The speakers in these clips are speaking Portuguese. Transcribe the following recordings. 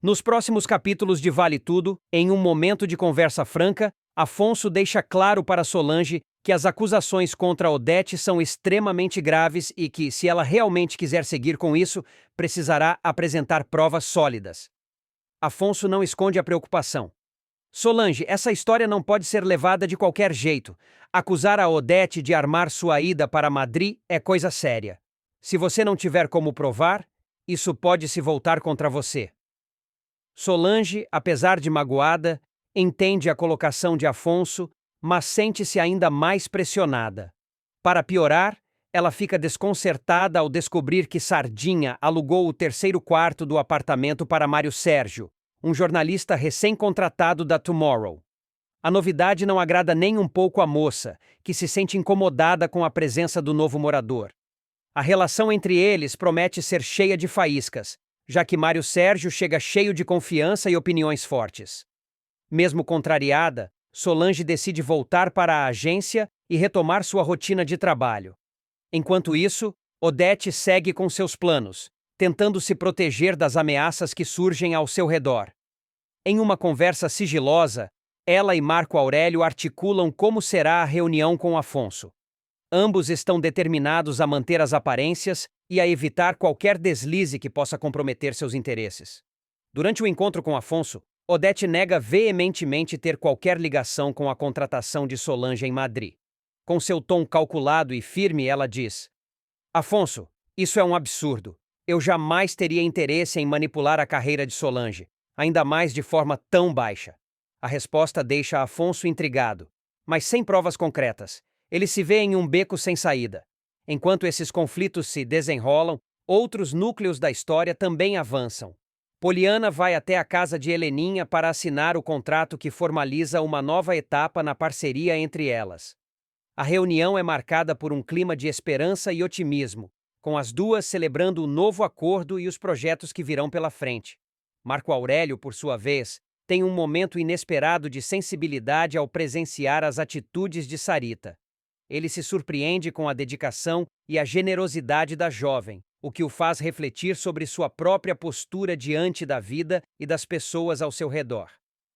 Nos próximos capítulos de Vale Tudo, em um momento de conversa franca, Afonso deixa claro para Solange que as acusações contra Odete são extremamente graves e que, se ela realmente quiser seguir com isso, precisará apresentar provas sólidas. Afonso não esconde a preocupação. Solange, essa história não pode ser levada de qualquer jeito. Acusar a Odete de armar sua ida para Madrid é coisa séria. Se você não tiver como provar, isso pode se voltar contra você. Solange, apesar de magoada, entende a colocação de Afonso, mas sente-se ainda mais pressionada. Para piorar, ela fica desconcertada ao descobrir que Sardinha alugou o terceiro quarto do apartamento para Mário Sérgio, um jornalista recém-contratado da Tomorrow. A novidade não agrada nem um pouco a moça, que se sente incomodada com a presença do novo morador. A relação entre eles promete ser cheia de faíscas, já que Mário Sérgio chega cheio de confiança e opiniões fortes. Mesmo contrariada, Solange decide voltar para a agência e retomar sua rotina de trabalho. Enquanto isso, Odete segue com seus planos, tentando se proteger das ameaças que surgem ao seu redor. Em uma conversa sigilosa, ela e Marco Aurélio articulam como será a reunião com Afonso. Ambos estão determinados a manter as aparências e a evitar qualquer deslize que possa comprometer seus interesses. Durante o encontro com Afonso, Odete nega veementemente ter qualquer ligação com a contratação de Solange em Madrid. Com seu tom calculado e firme, ela diz: Afonso, isso é um absurdo. Eu jamais teria interesse em manipular a carreira de Solange, ainda mais de forma tão baixa. A resposta deixa Afonso intrigado, mas sem provas concretas. Ele se vê em um beco sem saída. Enquanto esses conflitos se desenrolam, outros núcleos da história também avançam. Poliana vai até a casa de Heleninha para assinar o contrato que formaliza uma nova etapa na parceria entre elas. A reunião é marcada por um clima de esperança e otimismo, com as duas celebrando o novo acordo e os projetos que virão pela frente. Marco Aurélio, por sua vez, tem um momento inesperado de sensibilidade ao presenciar as atitudes de Sarita. Ele se surpreende com a dedicação e a generosidade da jovem, o que o faz refletir sobre sua própria postura diante da vida e das pessoas ao seu redor.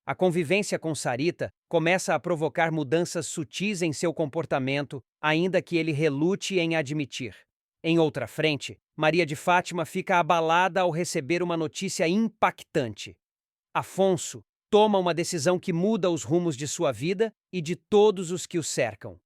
A convivência com Sarita começa a provocar mudanças sutis em seu comportamento, ainda que ele relute em admitir. Em outra frente, Maria de Fátima fica abalada ao receber uma notícia impactante. Afonso toma uma decisão que muda os rumos de sua vida e de todos os que o cercam.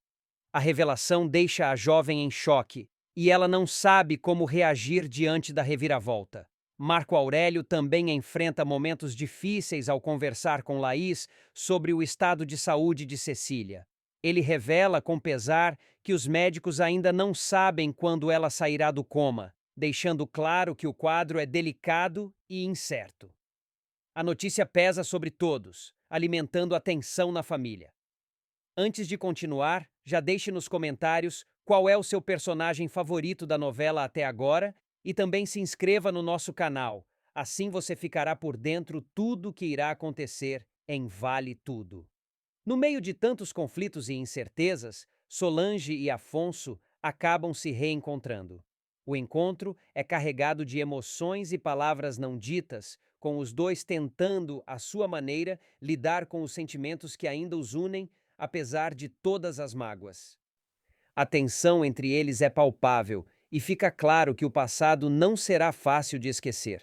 A revelação deixa a jovem em choque, e ela não sabe como reagir diante da reviravolta. Marco Aurélio também enfrenta momentos difíceis ao conversar com Laís sobre o estado de saúde de Cecília. Ele revela com pesar que os médicos ainda não sabem quando ela sairá do coma, deixando claro que o quadro é delicado e incerto. A notícia pesa sobre todos, alimentando a tensão na família. Antes de continuar, já deixe nos comentários qual é o seu personagem favorito da novela até agora e também se inscreva no nosso canal. Assim você ficará por dentro tudo o que irá acontecer em Vale Tudo. No meio de tantos conflitos e incertezas, Solange e Afonso acabam se reencontrando. O encontro é carregado de emoções e palavras não ditas, com os dois tentando, à sua maneira, lidar com os sentimentos que ainda os unem, apesar de todas as mágoas. A tensão entre eles é palpável e fica claro que o passado não será fácil de esquecer.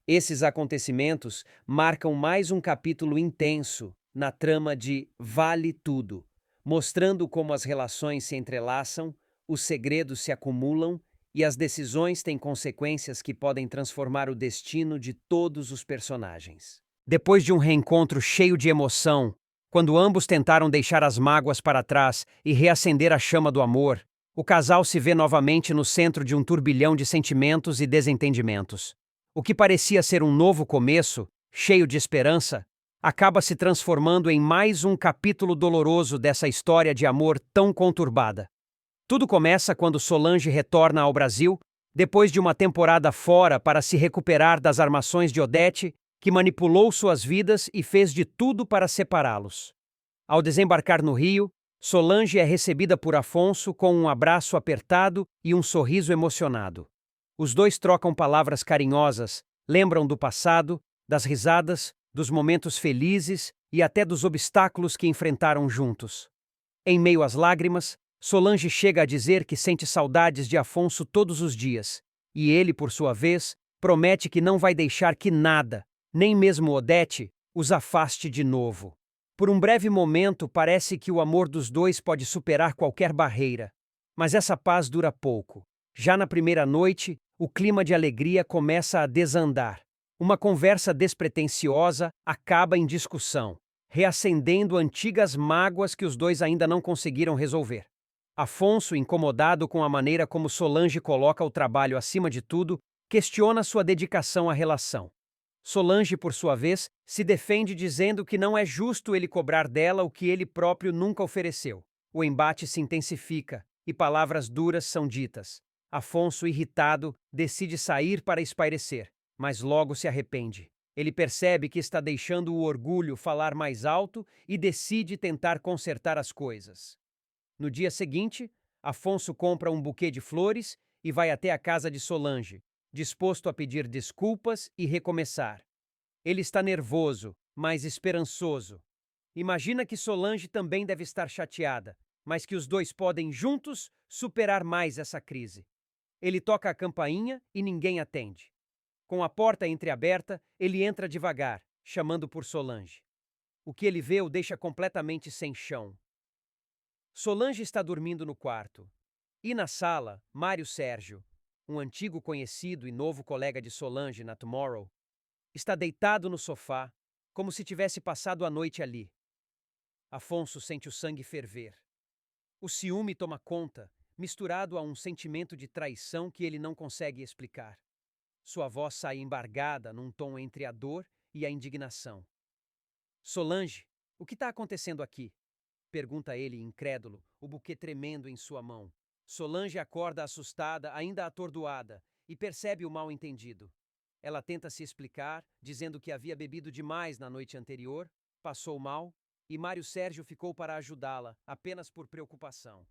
Esses acontecimentos marcam mais um capítulo intenso na trama de Vale Tudo, mostrando como as relações se entrelaçam, os segredos se acumulam e as decisões têm consequências que podem transformar o destino de todos os personagens. Depois de um reencontro cheio de emoção, quando ambos tentaram deixar as mágoas para trás e reacender a chama do amor, o casal se vê novamente no centro de um turbilhão de sentimentos e desentendimentos. O que parecia ser um novo começo, cheio de esperança, acaba se transformando em mais um capítulo doloroso dessa história de amor tão conturbada. Tudo começa quando Solange retorna ao Brasil, depois de uma temporada fora para se recuperar das armações de Odete, que manipulou suas vidas e fez de tudo para separá-los. Ao desembarcar no Rio, Solange é recebida por Afonso com um abraço apertado e um sorriso emocionado. Os dois trocam palavras carinhosas, lembram do passado das risadas, dos momentos felizes e até dos obstáculos que enfrentaram juntos. Em meio às lágrimas, Solange chega a dizer que sente saudades de Afonso todos os dias, e ele, por sua vez, promete que não vai deixar que nada, nem mesmo Odete, os afaste de novo. Por um breve momento, parece que o amor dos dois pode superar qualquer barreira. Mas essa paz dura pouco. Já na primeira noite, o clima de alegria começa a desandar. Uma conversa despretensiosa acaba em discussão, reacendendo antigas mágoas que os dois ainda não conseguiram resolver. Afonso, incomodado com a maneira como Solange coloca o trabalho acima de tudo, questiona sua dedicação à relação. Solange, por sua vez, se defende dizendo que não é justo ele cobrar dela o que ele próprio nunca ofereceu. O embate se intensifica e palavras duras são ditas. Afonso, irritado, decide sair para espairecer, mas logo se arrepende. Ele percebe que está deixando o orgulho falar mais alto e decide tentar consertar as coisas. No dia seguinte, Afonso compra um buquê de flores e vai até a casa de Solange, disposto a pedir desculpas e recomeçar. Ele está nervoso, mas esperançoso. Imagina que Solange também deve estar chateada, mas que os dois podem juntos superar mais essa crise. Ele toca a campainha e ninguém atende. Com a porta entreaberta, ele entra devagar, chamando por Solange. O que ele vê o deixa completamente sem chão. Solange está dormindo no quarto. E na sala, Mário Sérgio, um antigo conhecido e novo colega de Solange na Tomorrow, está deitado no sofá, como se tivesse passado a noite ali. Afonso sente o sangue ferver. O ciúme toma conta, misturado a um sentimento de traição que ele não consegue explicar. Sua voz sai embargada num tom entre a dor e a indignação. Solange, o que está acontecendo aqui? Pergunta ele, incrédulo, o buquê tremendo em sua mão. Solange acorda assustada, ainda atordoada, e percebe o mal-entendido. Ela tenta se explicar, dizendo que havia bebido demais na noite anterior, passou mal, e Mário Sérgio ficou para ajudá-la, apenas por preocupação.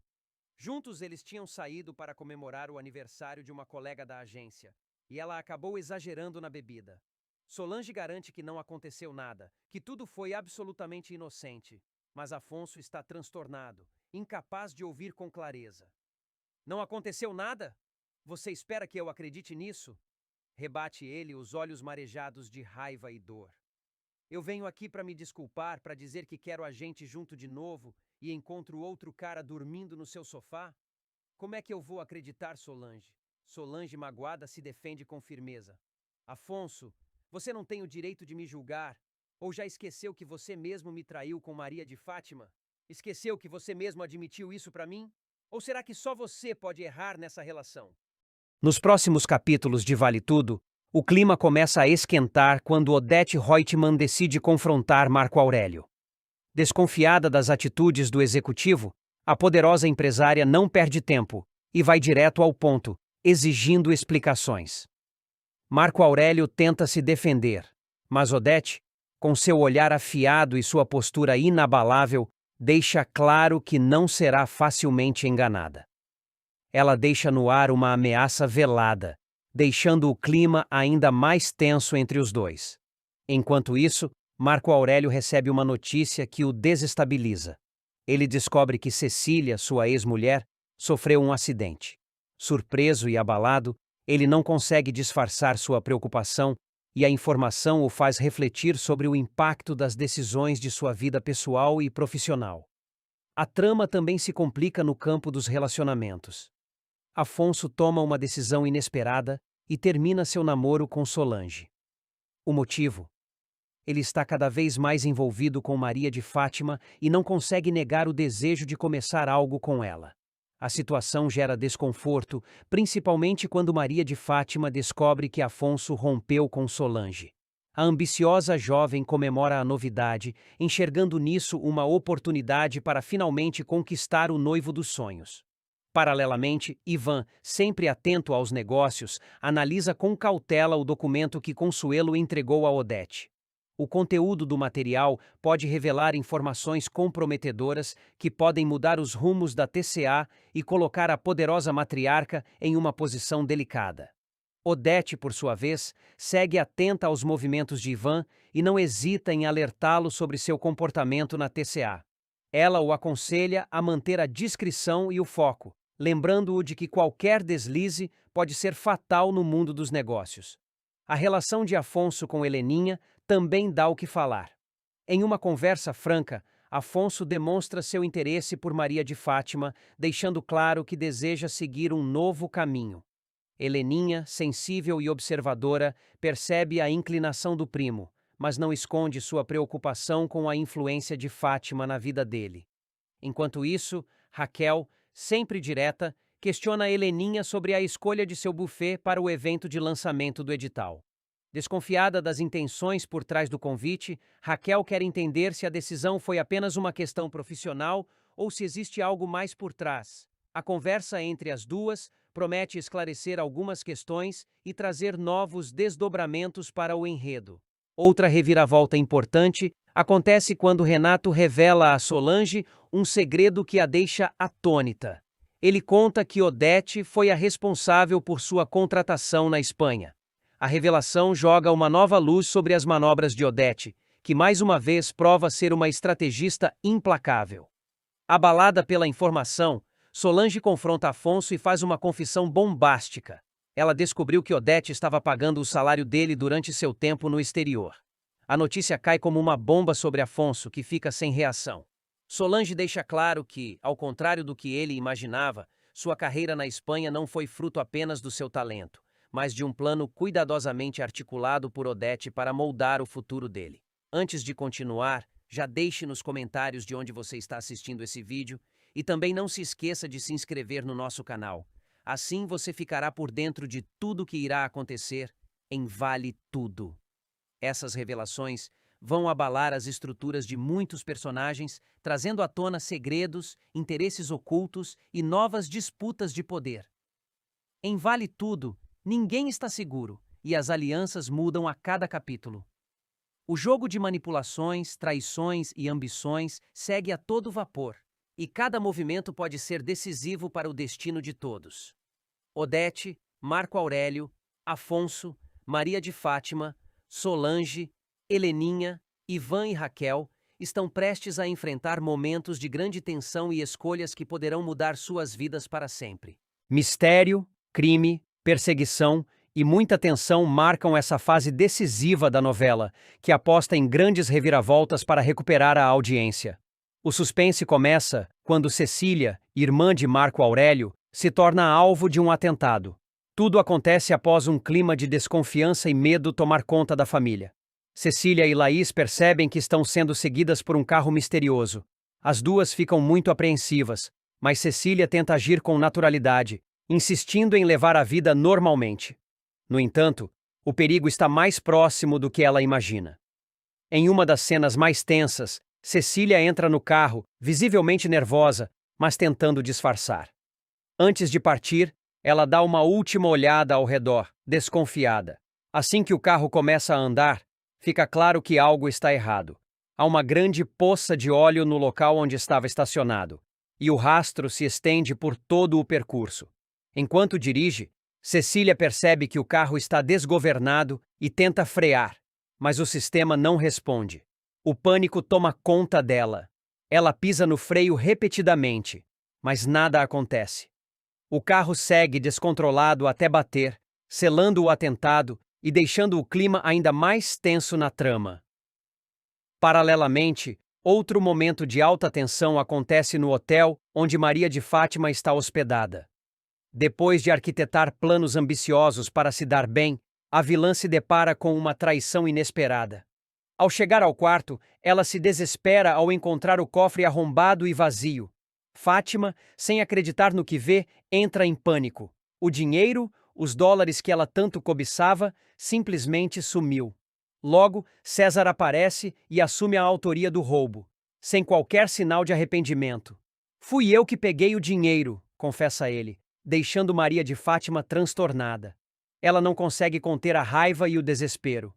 Juntos eles tinham saído para comemorar o aniversário de uma colega da agência, e ela acabou exagerando na bebida. Solange garante que não aconteceu nada, que tudo foi absolutamente inocente, mas Afonso está transtornado, incapaz de ouvir com clareza. Não aconteceu nada? Você espera que eu acredite nisso? Rebate ele, os olhos marejados de raiva e dor. Eu venho aqui para me desculpar, para dizer que quero a gente junto de novo e encontro outro cara dormindo no seu sofá? Como é que eu vou acreditar, Solange? Solange, magoada, se defende com firmeza. Afonso, você não tem o direito de me julgar. Ou já esqueceu que você mesmo me traiu com Maria de Fátima? Esqueceu que você mesmo admitiu isso para mim? Ou será que só você pode errar nessa relação? Nos próximos capítulos de Vale Tudo, o clima começa a esquentar quando Odete Reutemann decide confrontar Marco Aurélio. Desconfiada das atitudes do executivo, a poderosa empresária não perde tempo e vai direto ao ponto, exigindo explicações. Marco Aurélio tenta se defender, mas Odete, com seu olhar afiado e sua postura inabalável, deixa claro que não será facilmente enganada. Ela deixa no ar uma ameaça velada, deixando o clima ainda mais tenso entre os dois. Enquanto isso, Marco Aurélio recebe uma notícia que o desestabiliza. Ele descobre que Cecília, sua ex-mulher, sofreu um acidente. Surpreso e abalado, ele não consegue disfarçar sua preocupação e a informação o faz refletir sobre o impacto das decisões de sua vida pessoal e profissional. A trama também se complica no campo dos relacionamentos. Afonso toma uma decisão inesperada e termina seu namoro com Solange. O motivo? Ele está cada vez mais envolvido com Maria de Fátima e não consegue negar o desejo de começar algo com ela. A situação gera desconforto, principalmente quando Maria de Fátima descobre que Afonso rompeu com Solange. A ambiciosa jovem comemora a novidade, enxergando nisso uma oportunidade para finalmente conquistar o noivo dos sonhos. Paralelamente, Ivan, sempre atento aos negócios, analisa com cautela o documento que Consuelo entregou a Odete. O conteúdo do material pode revelar informações comprometedoras que podem mudar os rumos da TCA e colocar a poderosa matriarca em uma posição delicada. Odete, por sua vez, segue atenta aos movimentos de Ivan e não hesita em alertá-lo sobre seu comportamento na TCA. Ela o aconselha a manter a discrição e o foco, lembrando-o de que qualquer deslize pode ser fatal no mundo dos negócios. A relação de Afonso com Heleninha também dá o que falar. Em uma conversa franca, Afonso demonstra seu interesse por Maria de Fátima, deixando claro que deseja seguir um novo caminho. Heleninha, sensível e observadora, percebe a inclinação do primo, mas não esconde sua preocupação com a influência de Fátima na vida dele. Enquanto isso, Raquel, sempre direta, questiona Heleninha sobre a escolha de seu buffet para o evento de lançamento do edital. Desconfiada das intenções por trás do convite, Raquel quer entender se a decisão foi apenas uma questão profissional ou se existe algo mais por trás. A conversa entre as duas promete esclarecer algumas questões e trazer novos desdobramentos para o enredo. Outra reviravolta importante acontece quando Renato revela a Solange um segredo que a deixa atônita. Ele conta que Odete foi a responsável por sua contratação na Espanha. A revelação joga uma nova luz sobre as manobras de Odete, que mais uma vez prova ser uma estrategista implacável. Abalada pela informação, Solange confronta Afonso e faz uma confissão bombástica. Ela descobriu que Odete estava pagando o salário dele durante seu tempo no exterior. A notícia cai como uma bomba sobre Afonso, que fica sem reação. Solange deixa claro que, ao contrário do que ele imaginava, sua carreira na Espanha não foi fruto apenas do seu talento, mas de um plano cuidadosamente articulado por Odete para moldar o futuro dele. Antes de continuar, já deixe nos comentários de onde você está assistindo esse vídeo e também não se esqueça de se inscrever no nosso canal. Assim você ficará por dentro de tudo o que irá acontecer em Vale Tudo. Essas revelações vão abalar as estruturas de muitos personagens, trazendo à tona segredos, interesses ocultos e novas disputas de poder. Em Vale Tudo, ninguém está seguro e as alianças mudam a cada capítulo. O jogo de manipulações, traições e ambições segue a todo vapor, e cada movimento pode ser decisivo para o destino de todos. Odete, Marco Aurélio, Afonso, Maria de Fátima, Solange, Heleninha, Ivan e Raquel estão prestes a enfrentar momentos de grande tensão e escolhas que poderão mudar suas vidas para sempre. Mistério, crime, perseguição e muita tensão marcam essa fase decisiva da novela, que aposta em grandes reviravoltas para recuperar a audiência. O suspense começa quando Cecília, irmã de Marco Aurélio, se torna alvo de um atentado. Tudo acontece após um clima de desconfiança e medo tomar conta da família. Cecília e Laís percebem que estão sendo seguidas por um carro misterioso. As duas ficam muito apreensivas, mas Cecília tenta agir com naturalidade, insistindo em levar a vida normalmente. No entanto, o perigo está mais próximo do que ela imagina. Em uma das cenas mais tensas, Cecília entra no carro, visivelmente nervosa, mas tentando disfarçar. Antes de partir, ela dá uma última olhada ao redor, desconfiada. Assim que o carro começa a andar, fica claro que algo está errado. Há uma grande poça de óleo no local onde estava estacionado, e o rastro se estende por todo o percurso. Enquanto dirige, Cecília percebe que o carro está desgovernado e tenta frear, mas o sistema não responde. O pânico toma conta dela. Ela pisa no freio repetidamente, mas nada acontece. O carro segue descontrolado até bater, selando o atentado e deixando o clima ainda mais tenso na trama. Paralelamente, outro momento de alta tensão acontece no hotel onde Maria de Fátima está hospedada. Depois de arquitetar planos ambiciosos para se dar bem, a vilã se depara com uma traição inesperada. Ao chegar ao quarto, ela se desespera ao encontrar o cofre arrombado e vazio. Fátima, sem acreditar no que vê, entra em pânico. O dinheiro, os dólares que ela tanto cobiçava, simplesmente sumiu. Logo, César aparece e assume a autoria do roubo, sem qualquer sinal de arrependimento. "Fui eu que peguei o dinheiro", confessa ele, deixando Maria de Fátima transtornada. Ela não consegue conter a raiva e o desespero.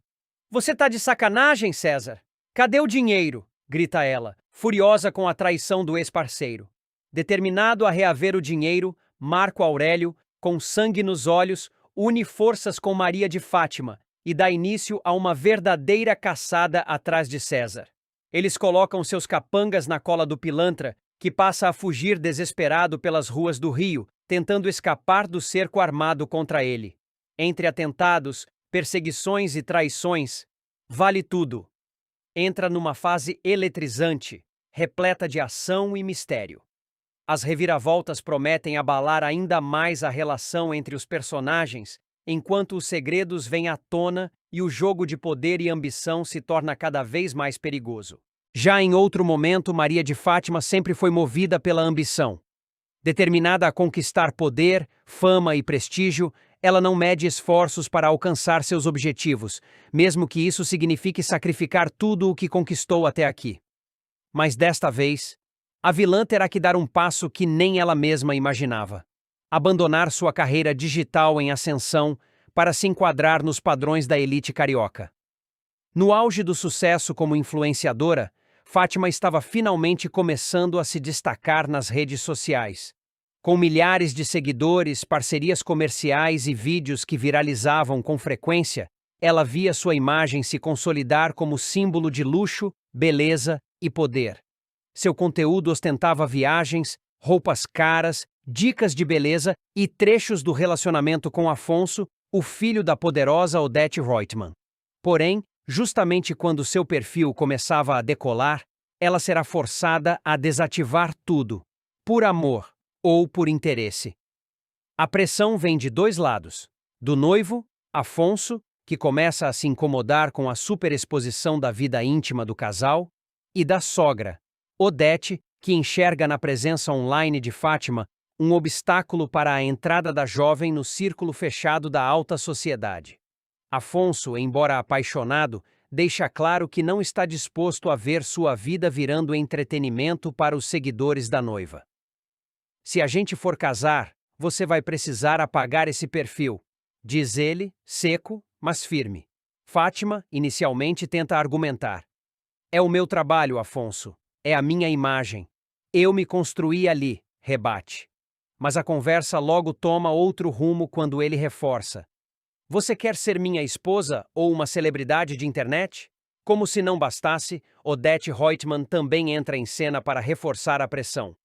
"Você tá de sacanagem, César? Cadê o dinheiro?", grita ela, furiosa com a traição do ex-parceiro. Determinado a reaver o dinheiro, Marco Aurélio, com sangue nos olhos, une forças com Maria de Fátima e dá início a uma verdadeira caçada atrás de César. Eles colocam seus capangas na cola do pilantra, que passa a fugir desesperado pelas ruas do Rio, tentando escapar do cerco armado contra ele. Entre atentados, perseguições e traições, Vale Tudo entra numa fase eletrizante, repleta de ação e mistério. As reviravoltas prometem abalar ainda mais a relação entre os personagens, enquanto os segredos vêm à tona e o jogo de poder e ambição se torna cada vez mais perigoso. Já em outro momento, Maria de Fátima sempre foi movida pela ambição. Determinada a conquistar poder, fama e prestígio, ela não mede esforços para alcançar seus objetivos, mesmo que isso signifique sacrificar tudo o que conquistou até aqui. Mas desta vez, a vilã terá que dar um passo que nem ela mesma imaginava: abandonar sua carreira digital em ascensão para se enquadrar nos padrões da elite carioca. No auge do sucesso como influenciadora, Fátima estava finalmente começando a se destacar nas redes sociais. Com milhares de seguidores, parcerias comerciais e vídeos que viralizavam com frequência, ela via sua imagem se consolidar como símbolo de luxo, beleza e poder. Seu conteúdo ostentava viagens, roupas caras, dicas de beleza e trechos do relacionamento com Afonso, o filho da poderosa Odete Roitman. Porém, justamente quando seu perfil começava a decolar, ela será forçada a desativar tudo, por amor ou por interesse. A pressão vem de dois lados: do noivo, Afonso, que começa a se incomodar com a superexposição da vida íntima do casal, e da sogra, Odete, que enxerga na presença online de Fátima um obstáculo para a entrada da jovem no círculo fechado da alta sociedade. Afonso, embora apaixonado, deixa claro que não está disposto a ver sua vida virando entretenimento para os seguidores da noiva. "Se a gente for casar, você vai precisar apagar esse perfil", diz ele, seco, mas firme. Fátima, inicialmente, tenta argumentar: "É o meu trabalho, Afonso. É a minha imagem. Eu me construí ali", rebate. Mas a conversa logo toma outro rumo quando ele reforça: "Você quer ser minha esposa ou uma celebridade de internet?" Como se não bastasse, Odete Roitman também entra em cena para reforçar a pressão.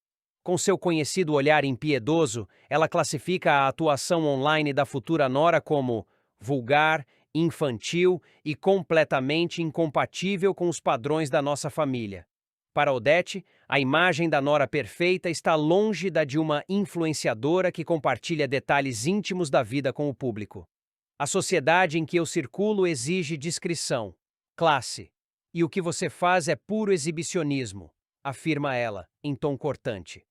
Com seu conhecido olhar impiedoso, ela classifica a atuação online da futura nora como vulgar, infantil e completamente incompatível com os padrões da nossa família. Para Odete, a imagem da nora perfeita está longe da de uma influenciadora que compartilha detalhes íntimos da vida com o público. "A sociedade em que eu circulo exige discrição, classe, e o que você faz é puro exibicionismo", afirma ela, em tom cortante.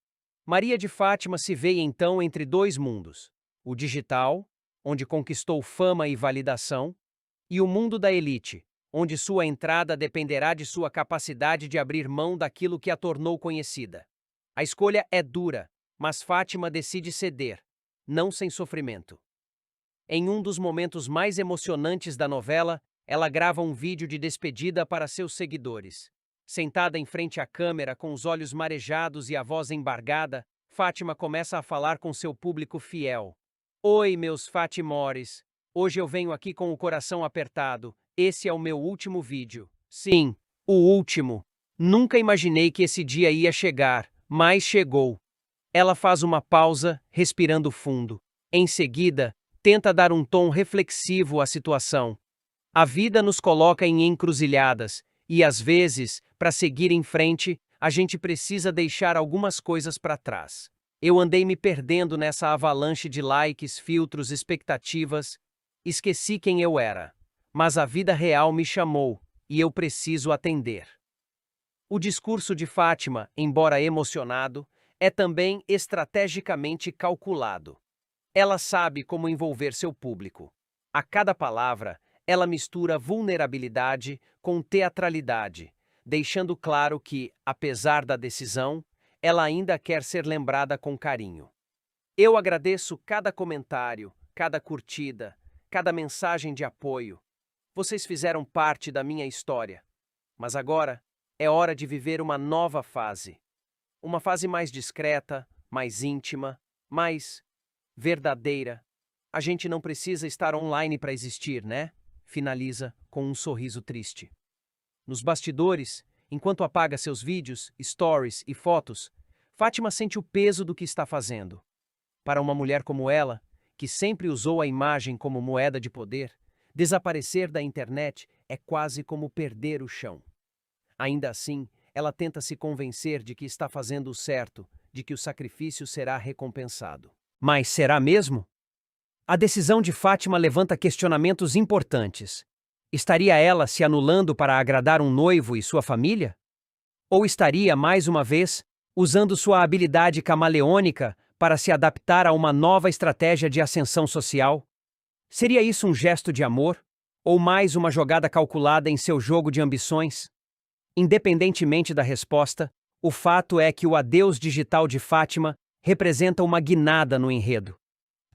Maria de Fátima se vê então entre dois mundos: o digital, onde conquistou fama e validação, e o mundo da elite, onde sua entrada dependerá de sua capacidade de abrir mão daquilo que a tornou conhecida. A escolha é dura, mas Fátima decide ceder, não sem sofrimento. Em um dos momentos mais emocionantes da novela, ela grava um vídeo de despedida para seus seguidores. Sentada em frente à câmera, com os olhos marejados e a voz embargada, Fátima começa a falar com seu público fiel. "Oi, meus Fatimores. Hoje eu venho aqui com o coração apertado. Esse é o meu último vídeo. Sim, o último. Nunca imaginei que esse dia ia chegar, mas chegou." Ela faz uma pausa, respirando fundo. Em seguida, tenta dar um tom reflexivo à situação. "A vida nos coloca em encruzilhadas, e às vezes, para seguir em frente, a gente precisa deixar algumas coisas para trás. Eu andei me perdendo nessa avalanche de likes, filtros, expectativas. Esqueci quem eu era. Mas a vida real me chamou, e eu preciso atender." O discurso de Fátima, embora emocionado, é também estrategicamente calculado. Ela sabe como envolver seu público. A cada palavra, ela mistura vulnerabilidade com teatralidade, deixando claro que, apesar da decisão, ela ainda quer ser lembrada com carinho. "Eu agradeço cada comentário, cada curtida, cada mensagem de apoio. Vocês fizeram parte da minha história. Mas agora é hora de viver uma nova fase. Uma fase mais discreta, mais íntima, mais verdadeira. A gente não precisa estar online para existir, né? Finaliza com um sorriso triste. Nos bastidores, enquanto apaga seus vídeos, stories e fotos, Fátima sente o peso do que está fazendo. Para uma mulher como ela, que sempre usou a imagem como moeda de poder, desaparecer da internet é quase como perder o chão. Ainda assim, ela tenta se convencer de que está fazendo o certo, de que o sacrifício será recompensado. Mas será mesmo? A decisão de Fátima levanta questionamentos importantes. Estaria ela se anulando para agradar um noivo e sua família? Ou estaria, mais uma vez, usando sua habilidade camaleônica para se adaptar a uma nova estratégia de ascensão social? Seria isso um gesto de amor? Ou mais uma jogada calculada em seu jogo de ambições? Independentemente da resposta, o fato é que o adeus digital de Fátima representa uma guinada no enredo.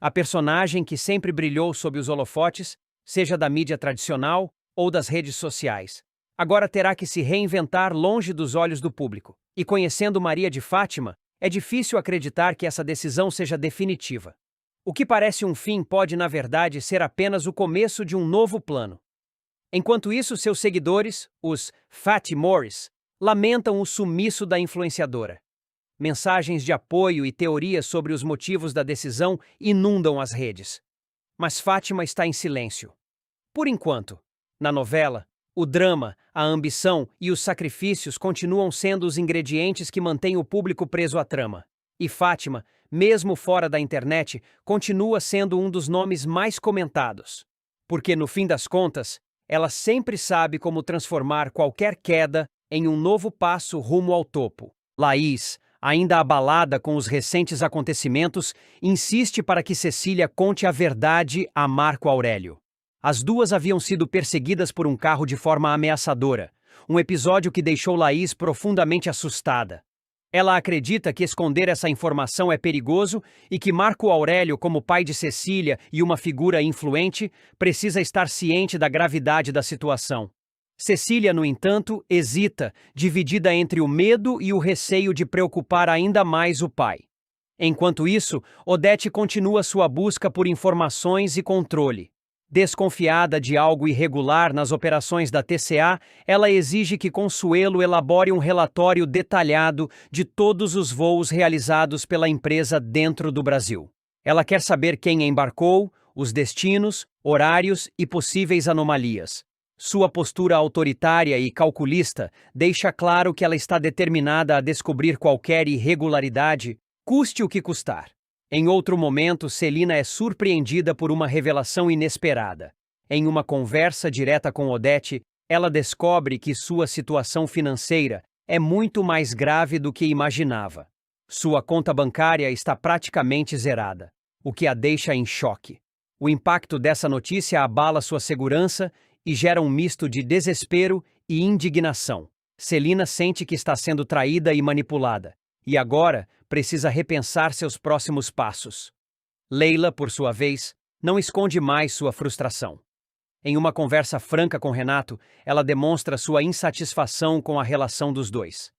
A personagem que sempre brilhou sob os holofotes, seja da mídia tradicional ou das redes sociais, agora terá que se reinventar longe dos olhos do público. E conhecendo Maria de Fátima, é difícil acreditar que essa decisão seja definitiva. O que parece um fim pode, na verdade, ser apenas o começo de um novo plano. Enquanto isso, seus seguidores, os Fatimoris, lamentam o sumiço da influenciadora. Mensagens de apoio e teorias sobre os motivos da decisão inundam as redes. Mas Fátima está em silêncio. Por enquanto, na novela, o drama, a ambição e os sacrifícios continuam sendo os ingredientes que mantêm o público preso à trama. E Fátima, mesmo fora da internet, continua sendo um dos nomes mais comentados. Porque, no fim das contas, ela sempre sabe como transformar qualquer queda em um novo passo rumo ao topo. Laís, ainda abalada com os recentes acontecimentos, insiste para que Cecília conte a verdade a Marco Aurélio. As duas haviam sido perseguidas por um carro de forma ameaçadora, um episódio que deixou Laís profundamente assustada. Ela acredita que esconder essa informação é perigoso e que Marco Aurélio, como pai de Cecília e uma figura influente, precisa estar ciente da gravidade da situação. Cecília, no entanto, hesita, dividida entre o medo e o receio de preocupar ainda mais o pai. Enquanto isso, Odete continua sua busca por informações e controle. Desconfiada de algo irregular nas operações da TCA, ela exige que Consuelo elabore um relatório detalhado de todos os voos realizados pela empresa dentro do Brasil. Ela quer saber quem embarcou, os destinos, horários e possíveis anomalias. Sua postura autoritária e calculista deixa claro que ela está determinada a descobrir qualquer irregularidade, custe o que custar. Em outro momento, Celina é surpreendida por uma revelação inesperada. Em uma conversa direta com Odete, ela descobre que sua situação financeira é muito mais grave do que imaginava. Sua conta bancária está praticamente zerada, o que a deixa em choque. O impacto dessa notícia abala sua segurança e gera um misto de desespero e indignação. Celina sente que está sendo traída e manipulada, e agora precisa repensar seus próximos passos. Leila, por sua vez, não esconde mais sua frustração. Em uma conversa franca com Renato, ela demonstra sua insatisfação com a relação dos dois.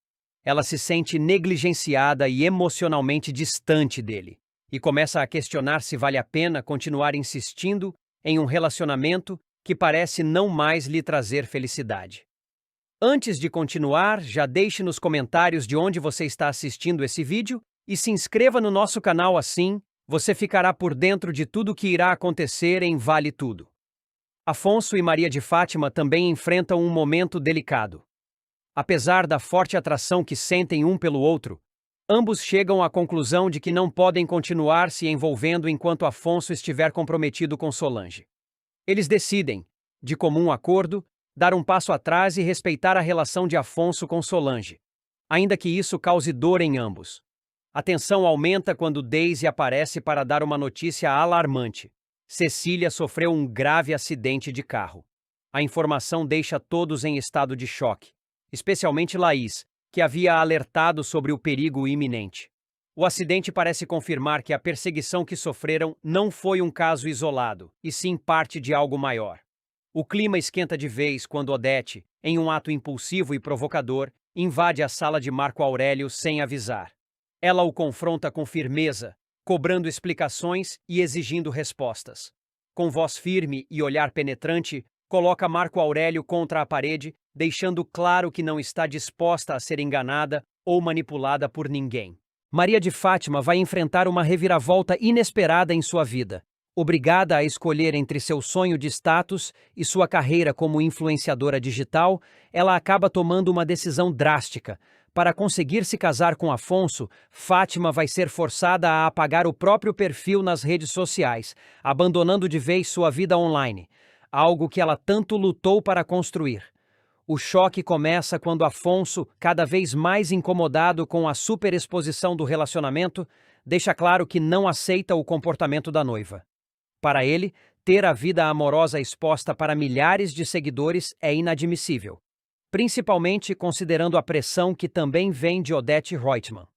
Ela se sente negligenciada e emocionalmente distante dele, e começa a questionar se vale a pena continuar insistindo em um relacionamento que parece não mais lhe trazer felicidade. Antes de continuar, já deixe nos comentários de onde você está assistindo esse vídeo e se inscreva no nosso canal assim, você ficará por dentro de tudo o que irá acontecer em Vale Tudo. Afonso e Maria de Fátima também enfrentam um momento delicado. Apesar da forte atração que sentem um pelo outro, ambos chegam à conclusão de que não podem continuar se envolvendo enquanto Afonso estiver comprometido com Solange. Eles decidem, de comum acordo, dar um passo atrás e respeitar a relação de Afonso com Solange, ainda que isso cause dor em ambos. A tensão aumenta quando Daisy aparece para dar uma notícia alarmante. Cecília sofreu um grave acidente de carro. A informação deixa todos em estado de choque, especialmente Laís, que havia alertado sobre o perigo iminente. O acidente parece confirmar que a perseguição que sofreram não foi um caso isolado, e sim parte de algo maior. O clima esquenta de vez quando Odete, em um ato impulsivo e provocador, invade a sala de Marco Aurélio sem avisar. Ela o confronta com firmeza, cobrando explicações e exigindo respostas. Com voz firme e olhar penetrante, coloca Marco Aurélio contra a parede, deixando claro que não está disposta a ser enganada ou manipulada por ninguém. Maria de Fátima vai enfrentar uma reviravolta inesperada em sua vida. Obrigada a escolher entre seu sonho de status e sua carreira como influenciadora digital, ela acaba tomando uma decisão drástica. Para conseguir se casar com Afonso, Fátima vai ser forçada a apagar o próprio perfil nas redes sociais, abandonando de vez sua vida online, algo que ela tanto lutou para construir. O choque começa quando Afonso, cada vez mais incomodado com a superexposição do relacionamento, deixa claro que não aceita o comportamento da noiva. Para ele, ter a vida amorosa exposta para milhares de seguidores é inadmissível, principalmente considerando a pressão que também vem de Odete Roitman.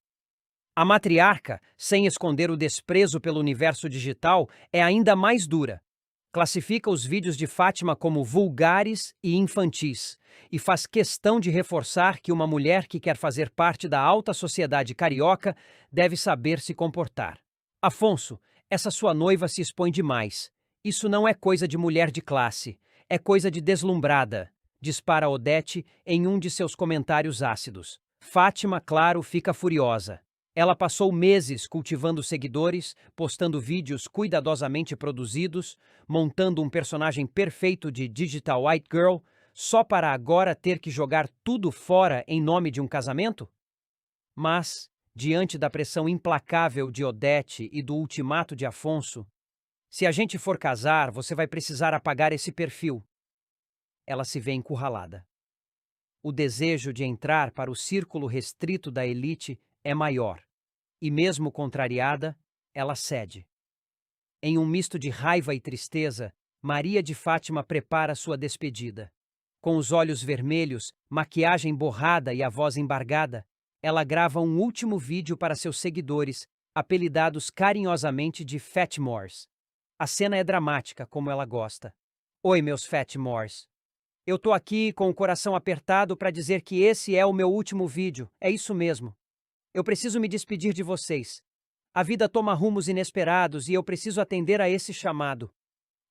A matriarca, sem esconder o desprezo pelo universo digital, é ainda mais dura. Classifica os vídeos de Fátima como vulgares e infantis, e faz questão de reforçar que uma mulher que quer fazer parte da alta sociedade carioca deve saber se comportar. Afonso, essa sua noiva se expõe demais. Isso não é coisa de mulher de classe, é coisa de deslumbrada, dispara Odete em um de seus comentários ácidos. Fátima, claro, fica furiosa. Ela passou meses cultivando seguidores, postando vídeos cuidadosamente produzidos, montando um personagem perfeito de Digital White Girl, só para agora ter que jogar tudo fora em nome de um casamento? Mas, diante da pressão implacável de Odete e do ultimato de Afonso, se a gente for casar, você vai precisar apagar esse perfil. Ela se vê encurralada. O desejo de entrar para o círculo restrito da elite é maior, e mesmo contrariada, ela cede. Em um misto de raiva e tristeza, Maria de Fátima prepara sua despedida. Com os olhos vermelhos, maquiagem borrada e a voz embargada, ela grava um último vídeo para seus seguidores, apelidados carinhosamente de Fatmores. A cena é dramática, como ela gosta. Oi, meus Fatmores. Eu tô aqui com o coração apertado para dizer que esse é o meu último vídeo, é isso mesmo. Eu preciso me despedir de vocês. A vida toma rumos inesperados e eu preciso atender a esse chamado.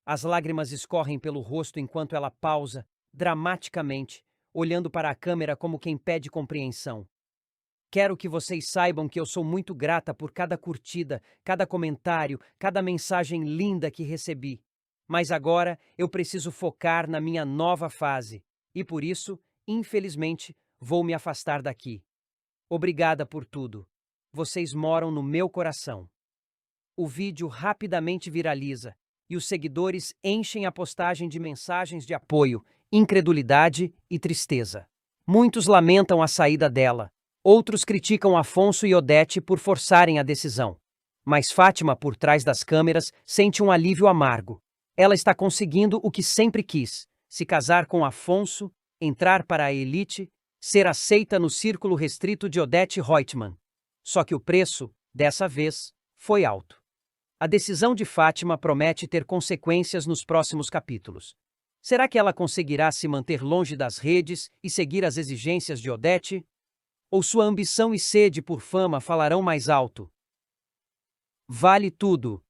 As lágrimas escorrem pelo rosto enquanto ela pausa, dramaticamente, olhando para a câmera como quem pede compreensão. Quero que vocês saibam que eu sou muito grata por cada curtida, cada comentário, cada mensagem linda que recebi. Mas agora eu preciso focar na minha nova fase e por isso, infelizmente, vou me afastar daqui. Obrigada por tudo. Vocês moram no meu coração. O vídeo rapidamente viraliza e os seguidores enchem a postagem de mensagens de apoio, incredulidade e tristeza. Muitos lamentam a saída dela. Outros criticam Afonso e Odete por forçarem a decisão. Mas Fátima, por trás das câmeras, sente um alívio amargo. Ela está conseguindo o que sempre quis: se casar com Afonso, entrar para a elite, ser aceita no círculo restrito de Odete Roitman. Só que o preço, dessa vez, foi alto. A decisão de Fátima promete ter consequências nos próximos capítulos. Será que ela conseguirá se manter longe das redes e seguir as exigências de Odete? Ou sua ambição e sede por fama falarão mais alto? Vale tudo.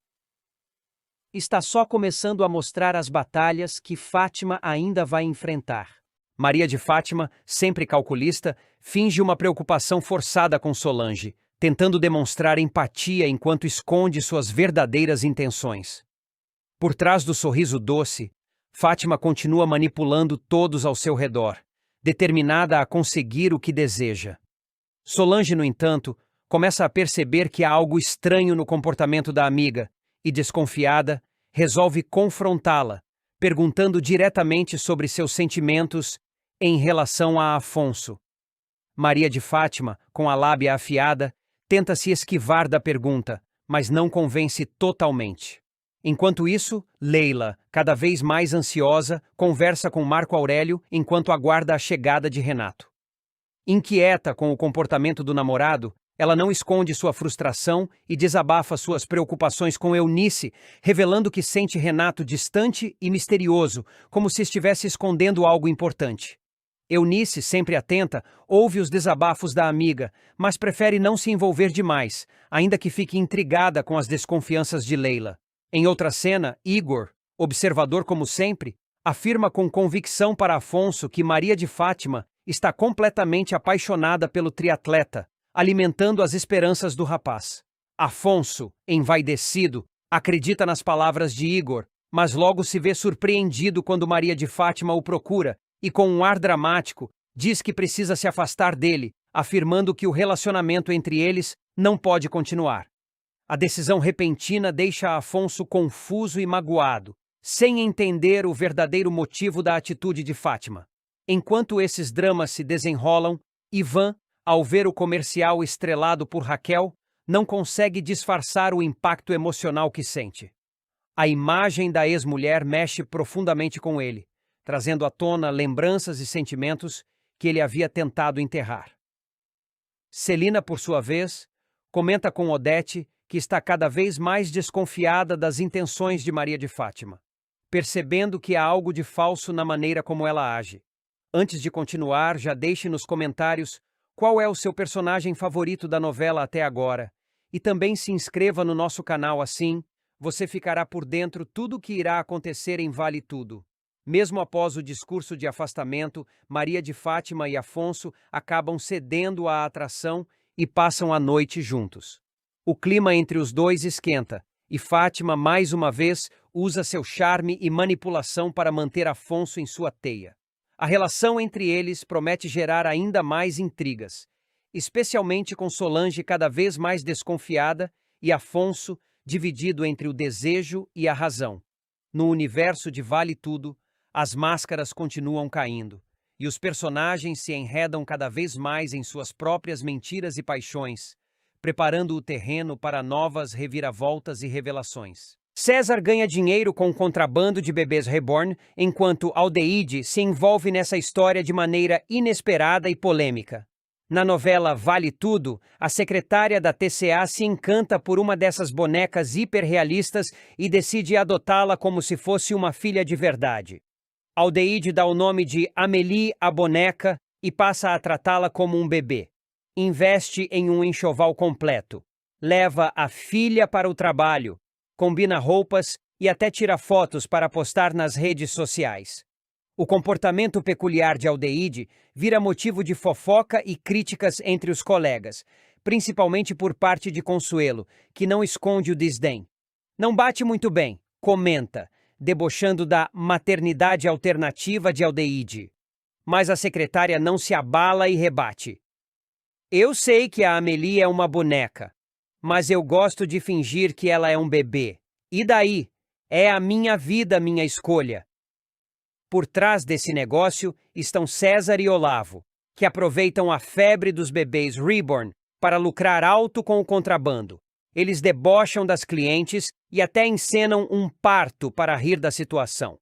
Está só começando a mostrar as batalhas que Fátima ainda vai enfrentar. Maria de Fátima, sempre calculista, finge uma preocupação forçada com Solange, tentando demonstrar empatia enquanto esconde suas verdadeiras intenções. Por trás do sorriso doce, Fátima continua manipulando todos ao seu redor, determinada a conseguir o que deseja. Solange, no entanto, começa a perceber que há algo estranho no comportamento da amiga e, desconfiada, resolve confrontá-la, perguntando diretamente sobre seus sentimentos em relação a Afonso. Maria de Fátima, com a lábia afiada, tenta se esquivar da pergunta, mas não convence totalmente. Enquanto isso, Leila, cada vez mais ansiosa, conversa com Marco Aurélio enquanto aguarda a chegada de Renato. Inquieta com o comportamento do namorado, ela não esconde sua frustração e desabafa suas preocupações com Eunice, revelando que sente Renato distante e misterioso, como se estivesse escondendo algo importante. Eunice, sempre atenta, ouve os desabafos da amiga, mas prefere não se envolver demais, ainda que fique intrigada com as desconfianças de Leila. Em outra cena, Igor, observador como sempre, afirma com convicção para Afonso que Maria de Fátima está completamente apaixonada pelo triatleta, alimentando as esperanças do rapaz. Afonso, envaidecido, acredita nas palavras de Igor, mas logo se vê surpreendido quando Maria de Fátima o procura e, com um ar dramático, diz que precisa se afastar dele, afirmando que o relacionamento entre eles não pode continuar. A decisão repentina deixa Afonso confuso e magoado, sem entender o verdadeiro motivo da atitude de Fátima. Enquanto esses dramas se desenrolam, Ivan, ao ver o comercial estrelado por Raquel, não consegue disfarçar o impacto emocional que sente. A imagem da ex-mulher mexe profundamente com ele, trazendo à tona lembranças e sentimentos que ele havia tentado enterrar. Celina, por sua vez, comenta com Odete que está cada vez mais desconfiada das intenções de Maria de Fátima, percebendo que há algo de falso na maneira como ela age. Antes de continuar, já deixe nos comentários qual é o seu personagem favorito da novela até agora, e também se inscreva no nosso canal, assim você ficará por dentro tudo o que irá acontecer em Vale Tudo. Mesmo após o discurso de afastamento, Maria de Fátima e Afonso acabam cedendo à atração e passam a noite juntos. O clima entre os dois esquenta, e Fátima, mais uma vez, usa seu charme e manipulação para manter Afonso em sua teia. A relação entre eles promete gerar ainda mais intrigas, especialmente com Solange cada vez mais desconfiada e Afonso dividido entre o desejo e a razão. No universo de Vale Tudo, as máscaras continuam caindo, e os personagens se enredam cada vez mais em suas próprias mentiras e paixões, preparando o terreno para novas reviravoltas e revelações. César ganha dinheiro com o contrabando de bebês reborn, enquanto Aldeide se envolve nessa história de maneira inesperada e polêmica. Na novela Vale Tudo, a secretária da TCA se encanta por uma dessas bonecas hiperrealistas e decide adotá-la como se fosse uma filha de verdade. Aldeide dá o nome de Amélie à boneca e passa a tratá-la como um bebê. Investe em um enxoval completo. Leva a filha para o trabalho, combina roupas e até tira fotos para postar nas redes sociais. O comportamento peculiar de Aldeide vira motivo de fofoca e críticas entre os colegas, principalmente por parte de Consuelo, que não esconde o desdém. Não bate muito bem, comenta, debochando da maternidade alternativa de Aldeide. Mas a secretária não se abala e rebate. Eu sei que a Amélie é uma boneca, mas eu gosto de fingir que ela é um bebê. E daí? É a minha vida, minha escolha. Por trás desse negócio estão César e Olavo, que aproveitam a febre dos bebês reborn para lucrar alto com o contrabando. Eles debocham das clientes e até encenam um parto para rir da situação.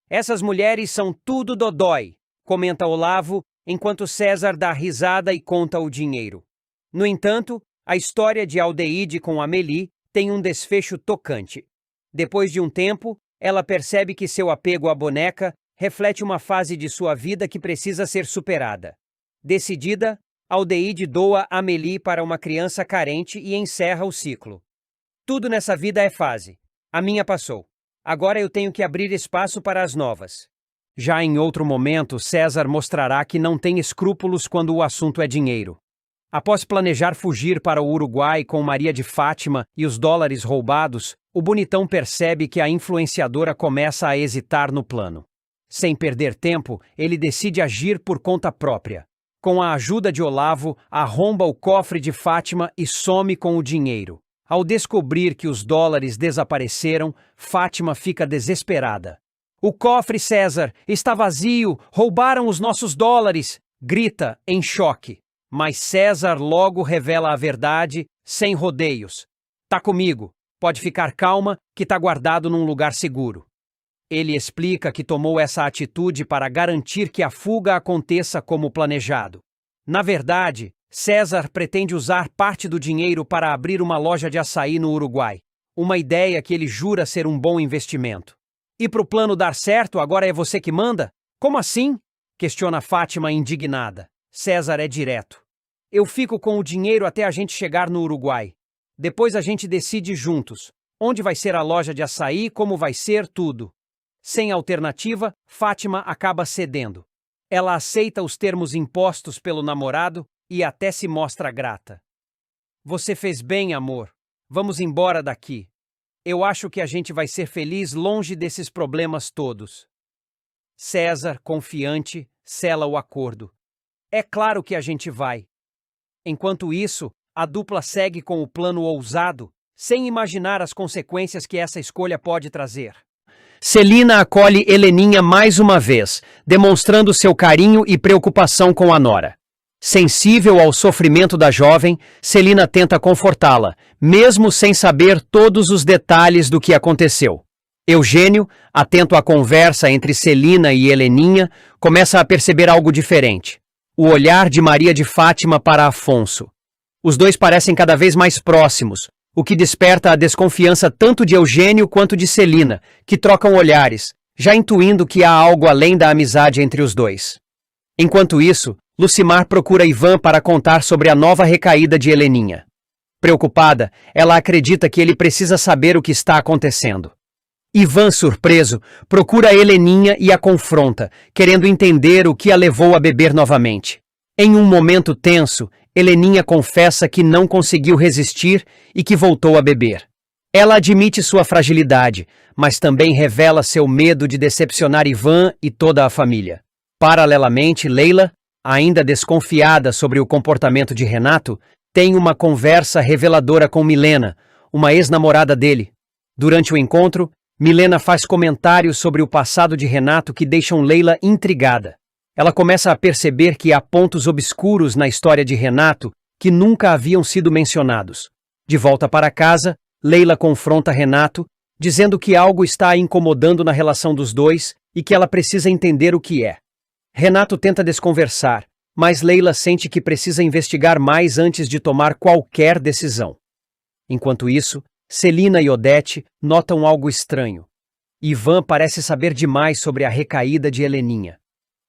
Essas mulheres são tudo dodói, comenta Olavo, enquanto César dá risada e conta o dinheiro. No entanto, a história de Aldeide com Amélie tem um desfecho tocante. Depois de um tempo, ela percebe que seu apego à boneca reflete uma fase de sua vida que precisa ser superada. Decidida, Aldeide doa Amélie para uma criança carente e encerra o ciclo. Tudo nessa vida é fase. A minha passou. Agora eu tenho que abrir espaço para as novas. Já em outro momento, César mostrará que não tem escrúpulos quando o assunto é dinheiro. Após planejar fugir para o Uruguai com Maria de Fátima e os dólares roubados, o bonitão percebe que a influenciadora começa a hesitar no plano. Sem perder tempo, ele decide agir por conta própria. Com a ajuda de Olavo, arromba o cofre de Fátima e some com o dinheiro. Ao descobrir que os dólares desapareceram, Fátima fica desesperada. "O cofre, César, está vazio! Roubaram os nossos dólares!" grita, em choque. Mas César logo revela a verdade, sem rodeios. "Tá comigo. Pode ficar calma, que tá guardado num lugar seguro." Ele explica que tomou essa atitude para garantir que a fuga aconteça como planejado. Na verdade, César pretende usar parte do dinheiro para abrir uma loja de açaí no Uruguai, uma ideia que ele jura ser um bom investimento. "E para o plano dar certo, agora é você que manda? Como assim?" Questiona Fátima indignada. César é direto. Eu fico com o dinheiro até a gente chegar no Uruguai. Depois a gente decide juntos. Onde vai ser a loja de açaí, como vai ser tudo. Sem alternativa, Fátima acaba cedendo. Ela aceita os termos impostos pelo namorado e até se mostra grata. Você fez bem, amor. Vamos embora daqui. Eu acho que a gente vai ser feliz longe desses problemas todos. César, confiante, sela o acordo. É claro que a gente vai. Enquanto isso, a dupla segue com o plano ousado, sem imaginar as consequências que essa escolha pode trazer. Celina acolhe Heleninha mais uma vez, demonstrando seu carinho e preocupação com a nora. Sensível ao sofrimento da jovem, Celina tenta confortá-la, mesmo sem saber todos os detalhes do que aconteceu. Eugênio, atento à conversa entre Celina e Heleninha, começa a perceber algo diferente. O olhar de Maria de Fátima para Afonso. Os dois parecem cada vez mais próximos, o que desperta a desconfiança tanto de Eugênio quanto de Celina, que trocam olhares, já intuindo que há algo além da amizade entre os dois. Enquanto isso, Lucimar procura Ivan para contar sobre a nova recaída de Heleninha. Preocupada, ela acredita que ele precisa saber o que está acontecendo. Ivan, surpreso, procura Heleninha e a confronta, querendo entender o que a levou a beber novamente. Em um momento tenso, Heleninha confessa que não conseguiu resistir e que voltou a beber. Ela admite sua fragilidade, mas também revela seu medo de decepcionar Ivan e toda a família. Paralelamente, Leila, ainda desconfiada sobre o comportamento de Renato, tem uma conversa reveladora com Milena, uma ex-namorada dele. Durante o encontro, Milena faz comentários sobre o passado de Renato que deixam Leila intrigada. Ela começa a perceber que há pontos obscuros na história de Renato que nunca haviam sido mencionados. De volta para casa, Leila confronta Renato, dizendo que algo está a incomodando na relação dos dois e que ela precisa entender o que é. Renato tenta desconversar, mas Leila sente que precisa investigar mais antes de tomar qualquer decisão. Enquanto isso, Celina e Odete notam algo estranho. Ivan parece saber demais sobre a recaída de Heleninha.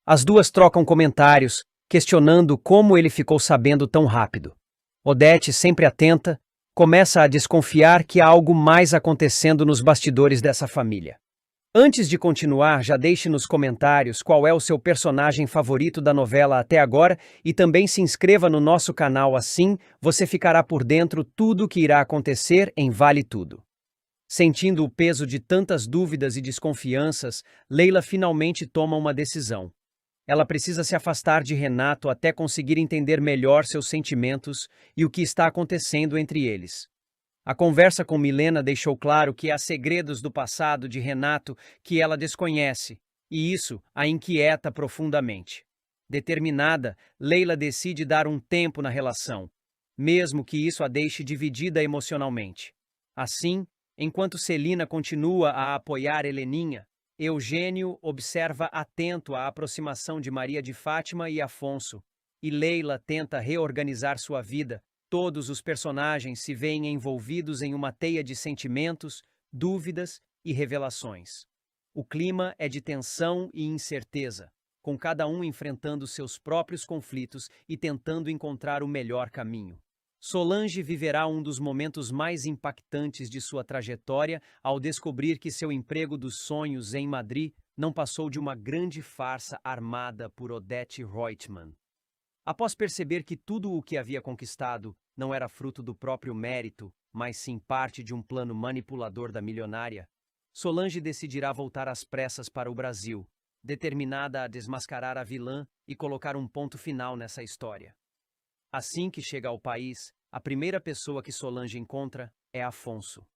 As duas trocam comentários, questionando como ele ficou sabendo tão rápido. Odete, sempre atenta, começa a desconfiar que há algo mais acontecendo nos bastidores dessa família. Antes de continuar, já deixe nos comentários qual é o seu personagem favorito da novela até agora e também se inscreva no nosso canal, assim você ficará por dentro tudo o que irá acontecer em Vale Tudo. Sentindo o peso de tantas dúvidas e desconfianças, Leila finalmente toma uma decisão. Ela precisa se afastar de Renato até conseguir entender melhor seus sentimentos e o que está acontecendo entre eles. A conversa com Milena deixou claro que há segredos do passado de Renato que ela desconhece, e isso a inquieta profundamente. Determinada, Leila decide dar um tempo na relação, mesmo que isso a deixe dividida emocionalmente. Assim, enquanto Celina continua a apoiar Heleninha, Eugênio observa atento a aproximação de Maria de Fátima e Afonso, e Leila tenta reorganizar sua vida. Todos os personagens se veem envolvidos em uma teia de sentimentos, dúvidas e revelações. O clima é de tensão e incerteza, com cada um enfrentando seus próprios conflitos e tentando encontrar o melhor caminho. Solange viverá um dos momentos mais impactantes de sua trajetória ao descobrir que seu emprego dos sonhos em Madrid não passou de uma grande farsa armada por Odete Reutemann. Após perceber que tudo o que havia conquistado não era fruto do próprio mérito, mas sim parte de um plano manipulador da milionária, Solange decidirá voltar às pressas para o Brasil, determinada a desmascarar a vilã e colocar um ponto final nessa história. Assim que chega ao país, a primeira pessoa que Solange encontra é Afonso.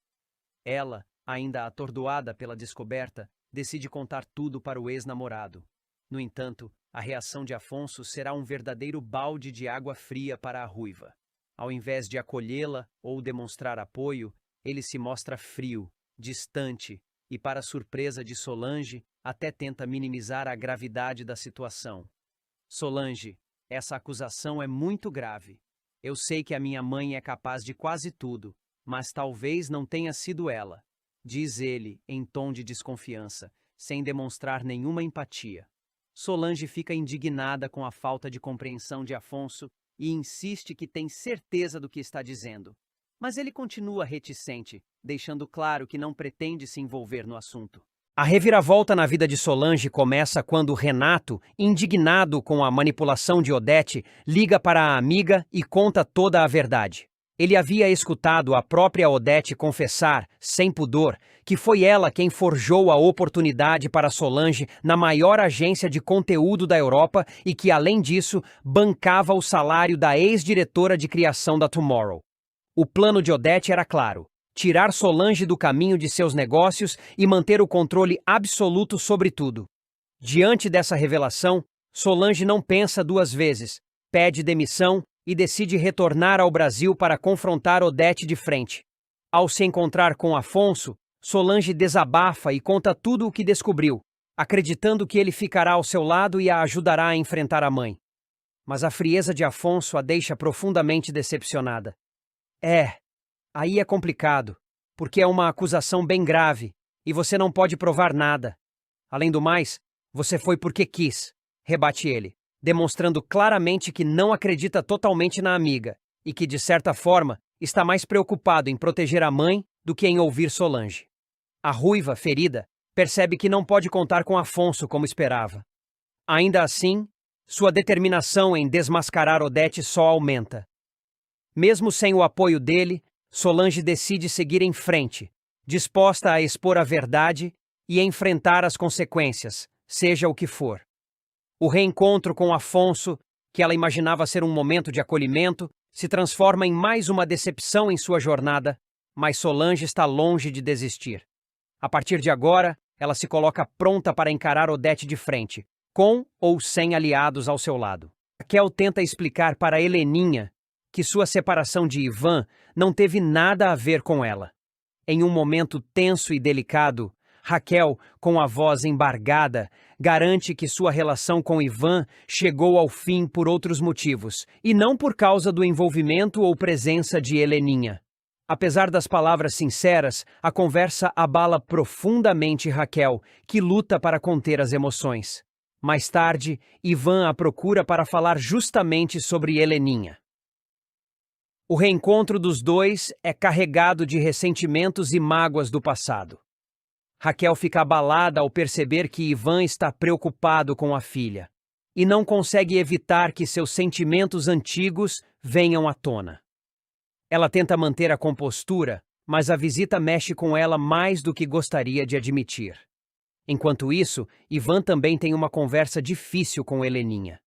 Ela, ainda atordoada pela descoberta, decide contar tudo para o ex-namorado. No entanto, a reação de Afonso será um verdadeiro balde de água fria para a ruiva. Ao invés de acolhê-la ou demonstrar apoio, ele se mostra frio, distante e, para surpresa de Solange, até tenta minimizar a gravidade da situação. Solange, essa acusação é muito grave. Eu sei que a minha mãe é capaz de quase tudo, mas talvez não tenha sido ela, diz ele em tom de desconfiança, sem demonstrar nenhuma empatia. Solange fica indignada com a falta de compreensão de Afonso e insiste que tem certeza do que está dizendo. Mas ele continua reticente, deixando claro que não pretende se envolver no assunto. A reviravolta na vida de Solange começa quando Renato, indignado com a manipulação de Odete, liga para a amiga e conta toda a verdade. Ele havia escutado a própria Odete confessar, sem pudor, que foi ela quem forjou a oportunidade para Solange na maior agência de conteúdo da Europa e que, além disso, bancava o salário da ex-diretora de criação da Tomorrow. O plano de Odete era claro: tirar Solange do caminho de seus negócios e manter o controle absoluto sobre tudo. Diante dessa revelação, Solange não pensa duas vezes, pede demissão e decide retornar ao Brasil para confrontar Odete de frente. Ao se encontrar com Afonso, Solange desabafa e conta tudo o que descobriu, acreditando que ele ficará ao seu lado e a ajudará a enfrentar a mãe. Mas a frieza de Afonso a deixa profundamente decepcionada. Aí é complicado, porque é uma acusação bem grave e você não pode provar nada. Além do mais, você foi porque quis, rebate ele, demonstrando claramente que não acredita totalmente na amiga e que, de certa forma, está mais preocupado em proteger a mãe do que em ouvir Solange. A ruiva, ferida, percebe que não pode contar com Afonso como esperava. Ainda assim, sua determinação em desmascarar Odete só aumenta. Mesmo sem o apoio dele, Solange decide seguir em frente, disposta a expor a verdade e enfrentar as consequências, seja o que for. O reencontro com Afonso, que ela imaginava ser um momento de acolhimento, se transforma em mais uma decepção em sua jornada, mas Solange está longe de desistir. A partir de agora, ela se coloca pronta para encarar Odete de frente, com ou sem aliados ao seu lado. Raquel tenta explicar para Heleninha que sua separação de Ivan não teve nada a ver com ela. Em um momento tenso e delicado, Raquel, com a voz embargada, garante que sua relação com Ivan chegou ao fim por outros motivos, e não por causa do envolvimento ou presença de Heleninha. Apesar das palavras sinceras, a conversa abala profundamente Raquel, que luta para conter as emoções. Mais tarde, Ivan a procura para falar justamente sobre Heleninha. O reencontro dos dois é carregado de ressentimentos e mágoas do passado. Raquel fica abalada ao perceber que Ivan está preocupado com a filha e não consegue evitar que seus sentimentos antigos venham à tona. Ela tenta manter a compostura, mas a visita mexe com ela mais do que gostaria de admitir. Enquanto isso, Ivan também tem uma conversa difícil com Heleninha.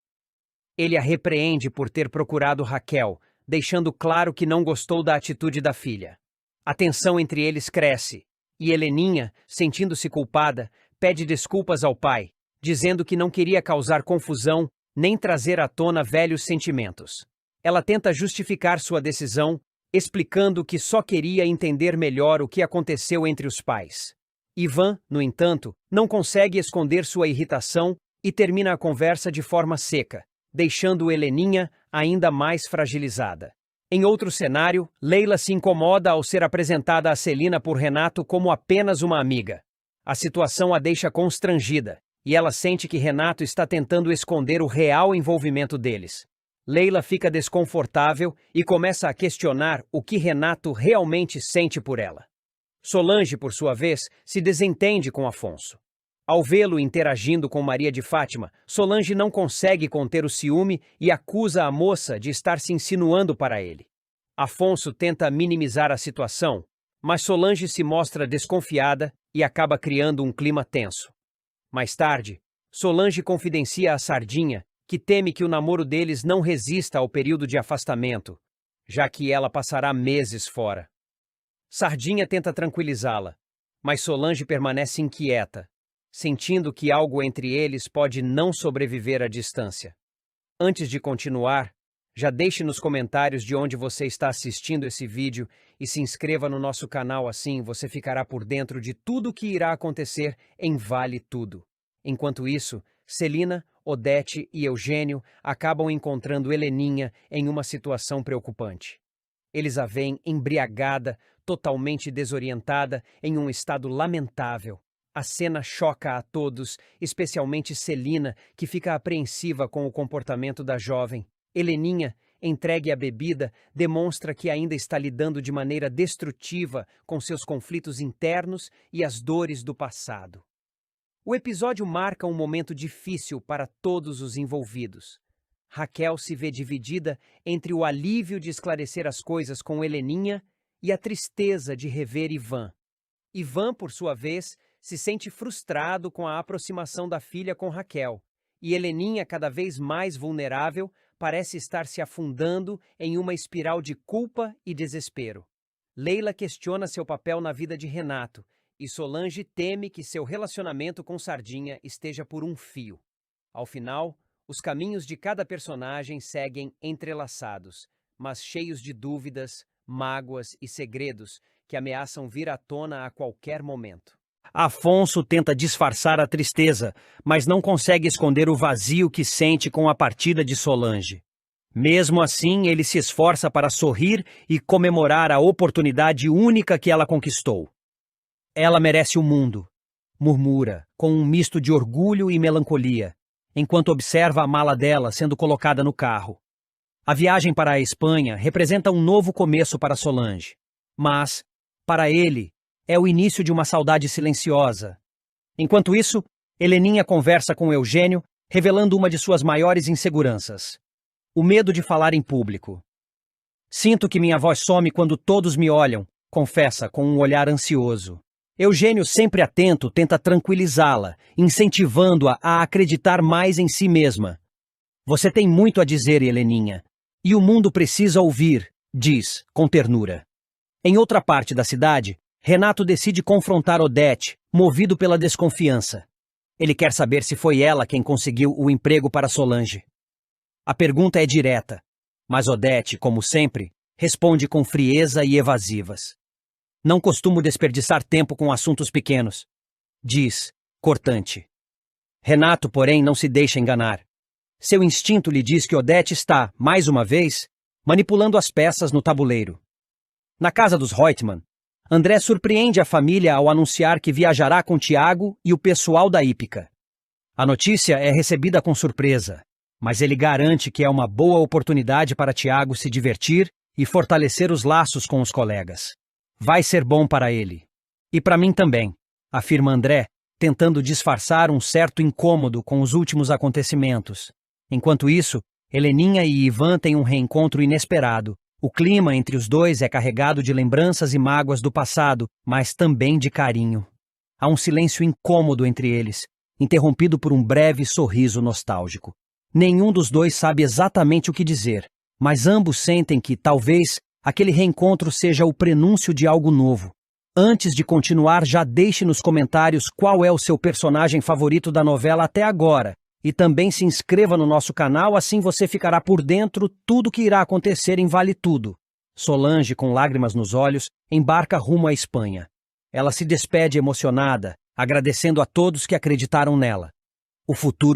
Ele a repreende por ter procurado Raquel, deixando claro que não gostou da atitude da filha. A tensão entre eles cresce, e Heleninha, sentindo-se culpada, pede desculpas ao pai, dizendo que não queria causar confusão nem trazer à tona velhos sentimentos. Ela tenta justificar sua decisão, explicando que só queria entender melhor o que aconteceu entre os pais. Ivan, no entanto, não consegue esconder sua irritação e termina a conversa de forma seca, deixando Heleninha ainda mais fragilizada. Em outro cenário, Leila se incomoda ao ser apresentada a Celina por Renato como apenas uma amiga. A situação a deixa constrangida, e ela sente que Renato está tentando esconder o real envolvimento deles. Leila fica desconfortável e começa a questionar o que Renato realmente sente por ela. Solange, por sua vez, se desentende com Afonso. Ao vê-lo interagindo com Maria de Fátima, Solange não consegue conter o ciúme e acusa a moça de estar se insinuando para ele. Afonso tenta minimizar a situação, mas Solange se mostra desconfiada e acaba criando um clima tenso. Mais tarde, Solange confidencia a Sardinha que teme que o namoro deles não resista ao período de afastamento, já que ela passará meses fora. Sardinha tenta tranquilizá-la, mas Solange permanece inquieta, sentindo que algo entre eles pode não sobreviver à distância. Antes de continuar, já deixe nos comentários de onde você está assistindo esse vídeo e se inscreva no nosso canal, assim você ficará por dentro de tudo o que irá acontecer em Vale Tudo. Enquanto isso, Celina, Odete e Eugênio acabam encontrando Heleninha em uma situação preocupante. Eles a veem embriagada, totalmente desorientada, em um estado lamentável. A cena choca a todos, especialmente Celina, que fica apreensiva com o comportamento da jovem. Heleninha, entregue à bebida, demonstra que ainda está lidando de maneira destrutiva com seus conflitos internos e as dores do passado. O episódio marca um momento difícil para todos os envolvidos. Raquel se vê dividida entre o alívio de esclarecer as coisas com Heleninha e a tristeza de rever Ivan. Ivan, por sua vez, se sente frustrado com a aproximação da filha com Raquel, e Heleninha, cada vez mais vulnerável, parece estar se afundando em uma espiral de culpa e desespero. Leila questiona seu papel na vida de Renato, e Solange teme que seu relacionamento com Sardinha esteja por um fio. Ao final, os caminhos de cada personagem seguem entrelaçados, mas cheios de dúvidas, mágoas e segredos que ameaçam vir à tona a qualquer momento. Afonso tenta disfarçar a tristeza, mas não consegue esconder o vazio que sente com a partida de Solange. Mesmo assim, ele se esforça para sorrir e comemorar a oportunidade única que ela conquistou. Ela merece o mundo, murmura, com um misto de orgulho e melancolia, enquanto observa a mala dela sendo colocada no carro. A viagem para a Espanha representa um novo começo para Solange, mas, para ele, é o início de uma saudade silenciosa. Enquanto isso, Heleninha conversa com Eugênio, revelando uma de suas maiores inseguranças: o medo de falar em público. Sinto que minha voz some quando todos me olham, confessa com um olhar ansioso. Eugênio, sempre atento, tenta tranquilizá-la, incentivando-a a acreditar mais em si mesma. Você tem muito a dizer, Heleninha, e o mundo precisa ouvir, diz, com ternura. Em outra parte da cidade, Renato decide confrontar Odete, movido pela desconfiança. Ele quer saber se foi ela quem conseguiu o emprego para Solange. A pergunta é direta, mas Odete, como sempre, responde com frieza e evasivas. Não costumo desperdiçar tempo com assuntos pequenos, diz, cortante. Renato, porém, não se deixa enganar. Seu instinto lhe diz que Odete está, mais uma vez, manipulando as peças no tabuleiro. Na casa dos Reutemann, André surpreende a família ao anunciar que viajará com Tiago e o pessoal da hípica. A notícia é recebida com surpresa, mas ele garante que é uma boa oportunidade para Tiago se divertir e fortalecer os laços com os colegas. Vai ser bom para ele. E para mim também, afirma André, tentando disfarçar um certo incômodo com os últimos acontecimentos. Enquanto isso, Heleninha e Ivan têm um reencontro inesperado. O clima entre os dois é carregado de lembranças e mágoas do passado, mas também de carinho. Há um silêncio incômodo entre eles, interrompido por um breve sorriso nostálgico. Nenhum dos dois sabe exatamente o que dizer, mas ambos sentem que, talvez, aquele reencontro seja o prenúncio de algo novo. Antes de continuar, já deixe nos comentários qual é o seu personagem favorito da novela até agora. E também se inscreva no nosso canal, assim você ficará por dentro tudo que irá acontecer em Vale Tudo. Solange, com lágrimas nos olhos, embarca rumo à Espanha. Ela se despede emocionada, agradecendo a todos que acreditaram nela. O futuro